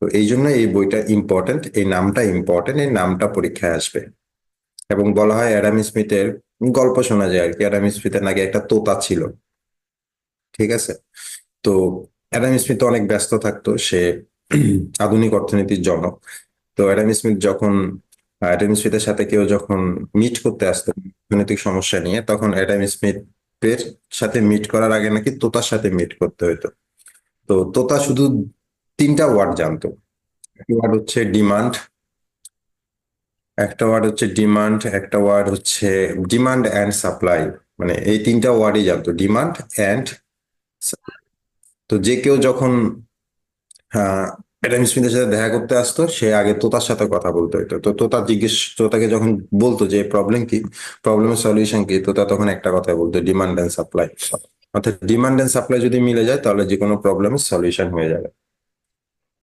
তো এই জন্য এই বইটা ইম্পর্টেন্ট, এই নামটা ইম্পর্টেন্ট, এই নামটা পরীক্ষায় আসবে। এবং বলা হয় অ্যাডাম স্মিথের গল্প শোনা যায় আর কি, অ্যাডাম স্মিথের নাকি একটা তোতা ছিল, ঠিক আছে? তো অ্যাডাম স্মিথ তো অনেক ব্যস্ত থাকতো, সে আধুনিক অর্থনীতির জনক। তো অ্যাডাম স্মিথ যখন অ্যাডাম স্মিথের সাথে কেউ যখন মিট করতে আসতো অর্থনৈতিক সমস্যা নিয়ে, তখন অ্যাডাম স্মিথের সাথে মিট করার আগে নাকি তোতার সাথে মিট করতে হতো। তো তোতা শুধু তিনটা ওয়ার্ড জানতো। একটা ওয়ার্ড হচ্ছে ডিমান্ড, একটা ওয়ার্ড হচ্ছে ডিমান্ড অ্যান্ড সাপ্লাই। মানে এই তিনটা ওয়ার্ডই জানতো, ডিমান্ড অ্যান্ড। তো যে কেউ যখন অ্যাডাম স্মিথের সাথে দেখা করতে আসতো, সে আগে তোতার সাথে কথা বলতে হতো। তো তোতাকে যখন বলতো যে প্রবলেম কি, প্রবলেমের সলিউশন কি, তোতা তখন একটা কথা বলতো, ডিমান্ড এন্ড সাপ্লাই। অর্থাৎ ডিমান্ড এন্ড সাপ্লাই যদি মিলে যায় তাহলে যে কোনো প্রবলেমের সলিউশন হয়ে যাবে।